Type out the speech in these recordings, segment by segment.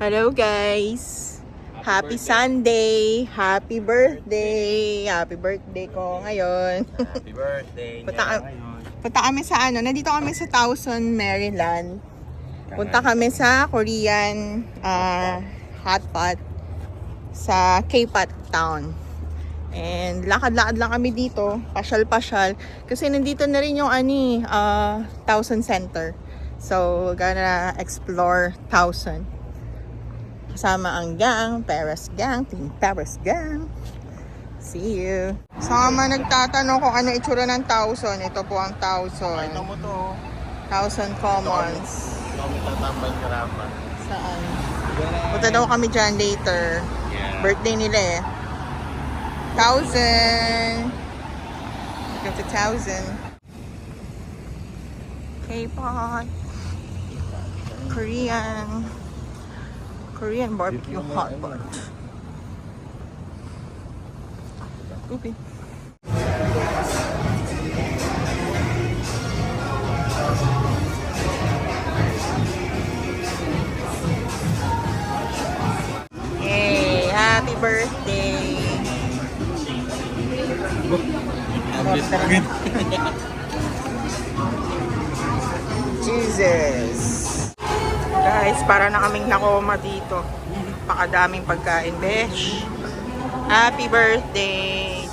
Hello guys! Happy Sunday! Happy birthday! Happy birthday ko ngayon. Happy birthday Punta, niya ngayon. punta kami sa nandito kami sa Towson, Maryland. Punta kami sa Korean hot pot sa K-Pot Town. And lakad-lakad lang kami dito, pasyal-pasyal. Kasi nandito na rin yung Towson Center. So, we're gonna explore Towson. Kasama ang gang, Paris gang, Team Paris gang. See you. Sama nagtatanong kung ano itsura ng Towson. Ito po ang Towson. Pakita mo to. Towson Commons. Ito kami tatambay karapan. Saan? Punta daw kami dyan later. Yeah. Birthday nila eh. Towson. Welcome to Towson. K-pop. Korean barbecue hot pot. Oopie. Hey, happy birthday. Jesus. Guys, para na kaming nakoma dito. Pakadaming pagkain, besh. Happy birthday,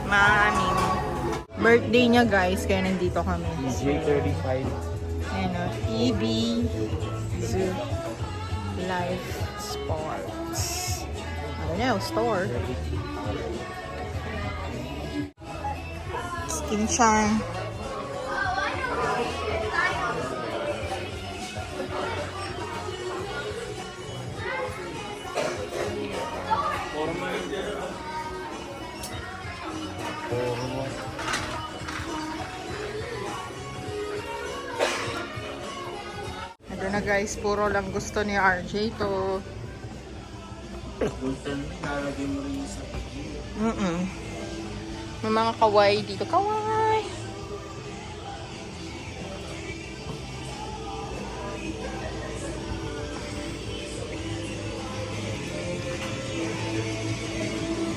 Mami. Birthday niya guys, kaya nandito kami. J35. Ayan o, TV, Zoo, Life, Sports. I don't know, store. Skin Shine. Ito na guys, puro lang gusto ni RJ to. May mga kawaii dito. Kawaii!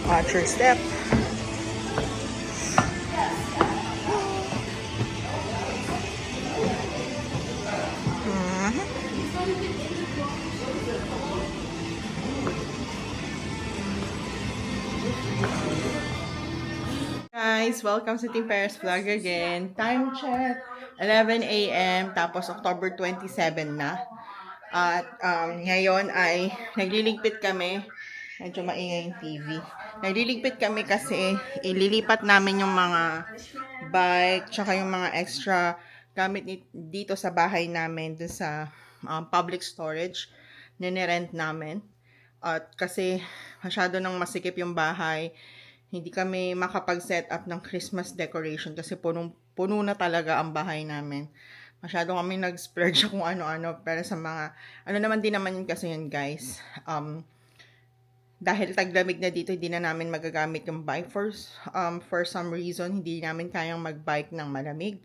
Watch your step. Guys, welcome sa Team Paris Vlog again. Time check, 11 a.m. Tapos October 27 na. At ngayon ay nagliligpit kami. Medyo maingay yung TV. Nagliligpit kami kasi ililipat namin yung mga bike tsaka yung mga extra gamit dito sa bahay namin dun sa public storage na nirent namin. At kasi masyado nang masikip yung bahay, hindi kami makapag-set up ng Christmas decoration kasi puno na talaga ang bahay namin. Masyado kami nag-splurge kung ano-ano, pero sa mga, ano naman din naman yun kasi yun guys. Dahil taglamig na dito, hindi na namin magagamit yung bike. For some reason, hindi namin kayang mag-bike ng malamig.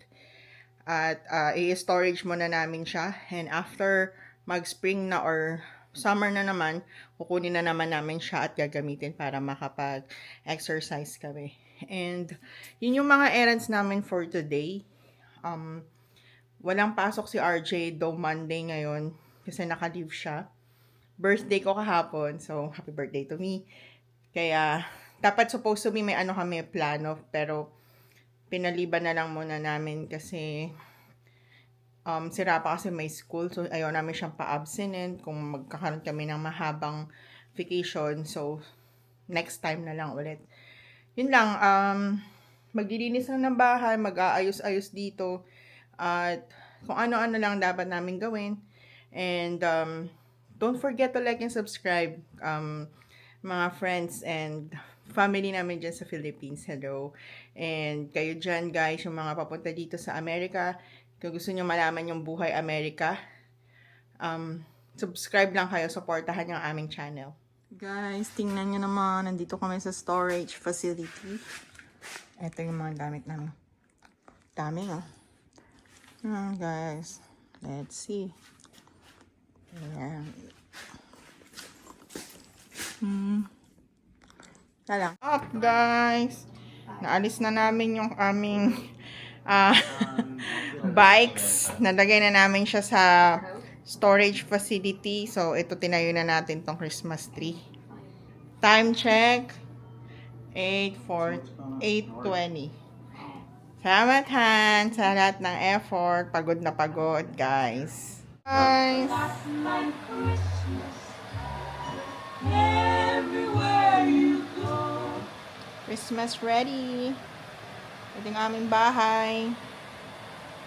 At i-storage muna namin siya. And after mag-spring na or summer na naman, kukunin na naman namin siya at gagamitin para makapag-exercise kami. And yun yung mga errands namin for today. Walang pasok si RJ, though Monday ngayon, kasi naka-leave siya. Birthday ko kahapon, so happy birthday to me. Kaya, dapat supposed to be may kami plano, pero pinaliban na lang muna namin kasi sira pa kasi may school, so ayaw namin siyang pa-absent kung magkakaroon kami ng mahabang vacation, so next time na lang ulit. Yun lang, maglilinis lang ng bahay, mag-aayos-ayos dito, at kung ano-ano lang dapat namin gawin. And don't forget to like and subscribe, mga friends and family namin dyan sa Philippines. Hello. And kayo dyan guys, yung mga papunta dito sa Amerika, kung gusto nyo malaman yung buhay Amerika, subscribe lang kayo, supportahan yung aming channel. Guys, tingnan nyo naman, nandito kami sa storage facility. Ito yung mga gamit namin. Dami guys, let's see. Ayan. Tala. Up, guys! Naalis na namin yung aming ah, bikes. Nalagay na namin siya sa storage facility. So, ito tinayo na natin tong Christmas tree. Time check. 8:20. Salamat, Han, sa lahat ng effort. Pagod na pagod, guys. Guys. Christmas ready. Ito yung aming bahay.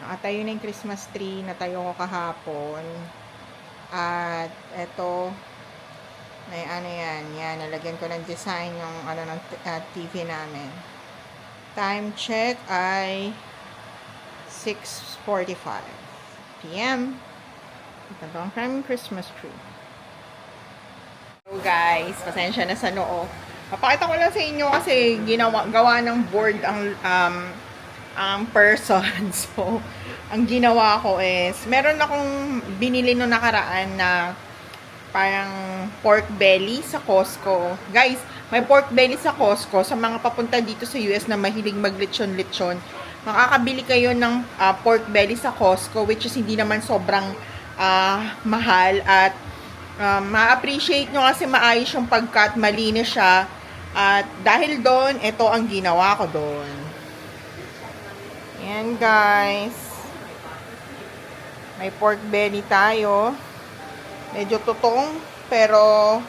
Nakatayo na yung Christmas tree. Natayo ko kahapon. At ito, may ano yan. Yan, nalagyan ko ng design yung ano ng TV namin. Time check ay 6:45 p.m. Ito ang aming Christmas tree. So guys, pasensya na sa noo. Papakita ko lang sa inyo kasi gawa ng board ang person. So, ang ginawa ko is, meron akong binili no nakaraan na parang pork belly sa Costco. Guys, may pork belly sa Costco. Sa mga papunta dito sa US na mahilig maglechon-lechon, makakabili kayo ng pork belly sa Costco, which is hindi naman sobrang mahal. At ma-appreciate nyo kasi maayos yung pagkat, malinis siya. At dahil doon, ito ang ginawa ko doon. Ayan guys. May pork belly tayo. Medyo tutong, pero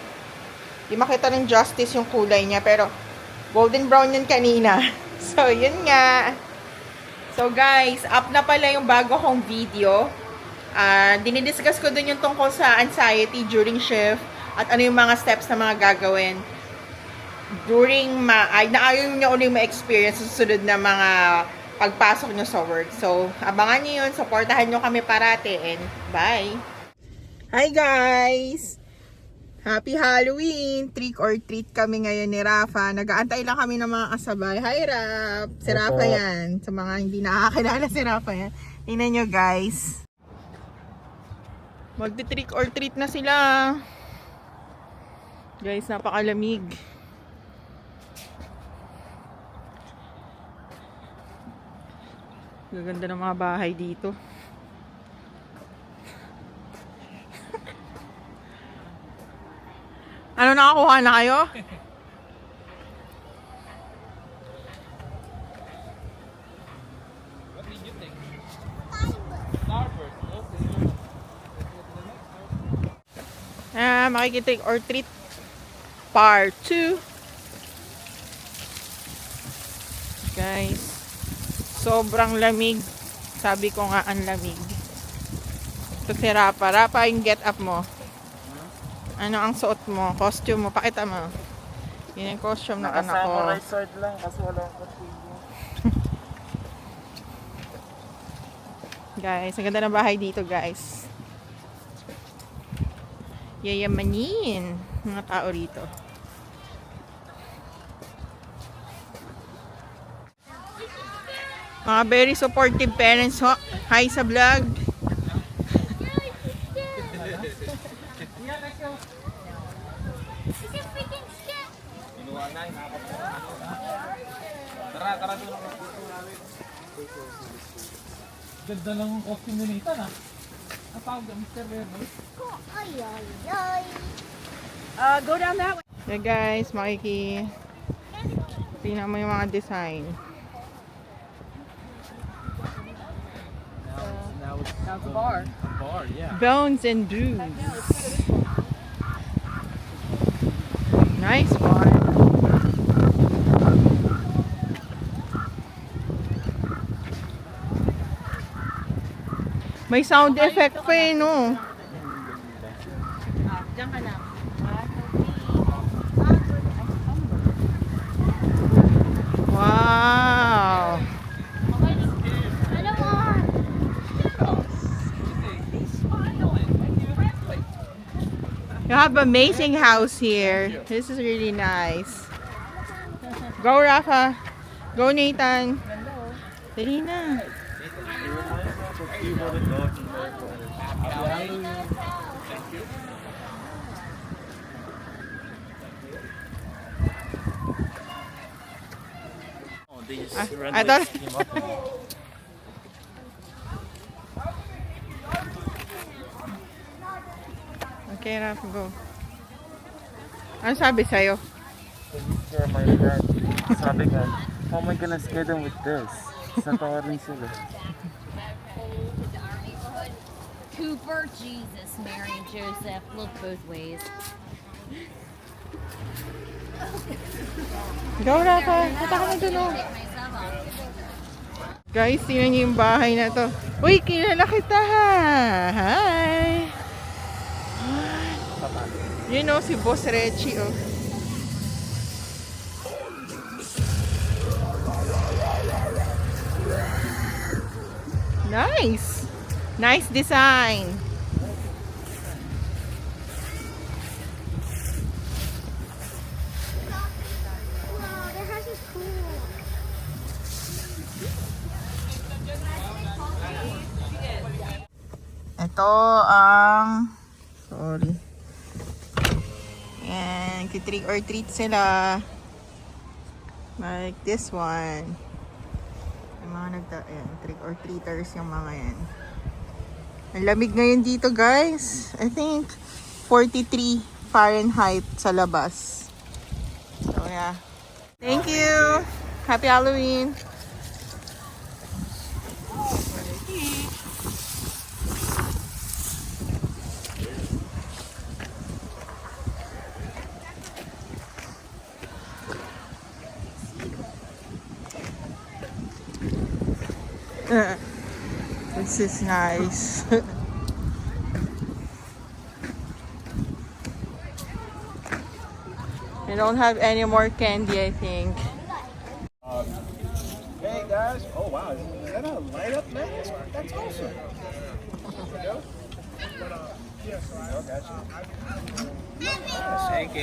di makita ng justice yung kulay niya. Pero golden brown yun kanina. So, yun nga. So guys, up na pala yung bago kong video. Dinidiscuss ko dun yung tungkol sa anxiety during shift at ano yung mga steps na mga gagawin during ayaw nyo ulit ma-experience sa susunod na mga pagpasok nyo sa work. So, abangan nyo yun. Supportahan nyo kami parati. And bye! Hi guys! Happy Halloween! Trick or treat kami ngayon ni Rafa. Nag-aantay lang kami ng mga kasabay. Hi Raf! Si Rafa yan. Sa mga hindi nakakilala si Rafa yan. Tingnan nyo guys. Magti-trick or treat na sila. Guys, napakalamig. Gaganda ng mga bahay dito. Ano, nakakuha na kayo? What did you think? Starburst. Okay. Makikita or treat part 2. Guys, sobrang lamig. Sabi ko nga ang lamig. Ito si Rapa. Rapa, yung get up mo. Ano ang suot mo? Costume mo. Pakita mo. Yun yung costume ng anak ko. Naka-samurai sword lang kasi wala akong kutsilyo. Guys, ang ganda ng bahay dito guys. Yayamanin mga tao rito. Mga very supportive parents ho. Hi sa vlog. Tara doon ang gusto namin. Ganda lang ang costume ni Nathan ah. Napawag ang Mr. Remo. Go down that way. Yeah guys, tingnan mo yung mga design. Now it's Now it's a bar. a bar, yeah. Bones and Dudes. Nice one. May sound effect pa eh, no? Diyan ka na. Wow! You have amazing house here. This is really nice. Go, Rafa. Go, Nathan. Dali na. They just I randomly thought- just came up to me. Okay, Rafa, go. Ano sabi sa'yo? Can you scare my friend? Sabi nga, how am I gonna scare them with this? Natawa rin sila. Cooper, Jesus, Mary, and Joseph, look both ways. Go, Rafa. Punta ka na dun, oh. Take myself off. Guys, tingnan niyo yung bahay na to. Uy, kilala kita, ha? Hi! You know, si Boss Reggie, oh. Nice! Nice design! Wow, their house is cool. Ito ang sorry. Yan, trick or treat sila. Like this one. Yung mga ayan, trick or treaters yung mga yan. Ang lamig ngayon dito, guys. I think 43 Fahrenheit sa labas. So yeah. Thank you. Happy Halloween. This is nice. We don't have any more candy, I think. Hey guys! Oh wow, is that a light up mask? That's awesome.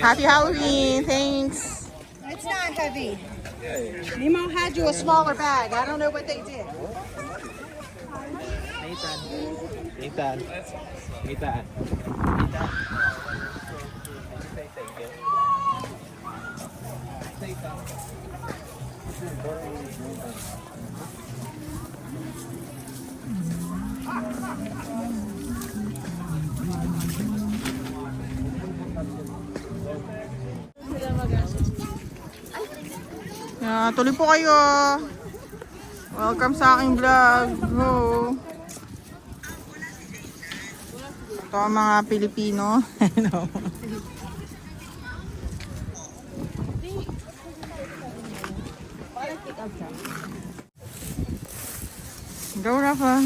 Happy Halloween! Thanks! It's not heavy. Nemo had you a smaller bag. I don't know what they did. Nathan. Nathan. Tuloy po kayo. Welcome sa aking vlog. Go. Ito ang mga Pilipino. Go, Rafa.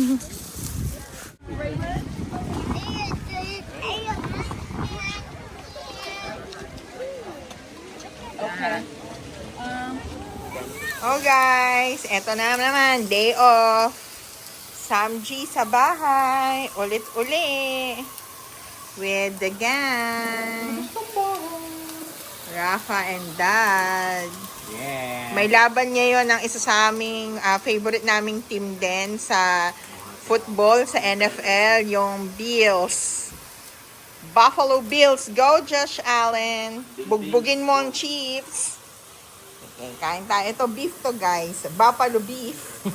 Oh guys, eto na naman, day off. Samji sa bahay, ulit-uli. With the gang. Rafa and Dad. Yeah. May laban ngayon ng isa sa aming favorite naming team din sa football, sa NFL, yung Bills. Buffalo Bills. Go, Josh Allen. Bugbugin mo ang Chiefs. Okay, kain tayo. Ito beef to, guys. Buffalo beef.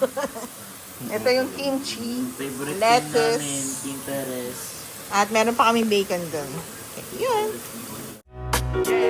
Ito yung kimchi, Favorite lettuce, team namin, Team Perez. at meron pa kaming bacon dun. Okay, yun. Yeah.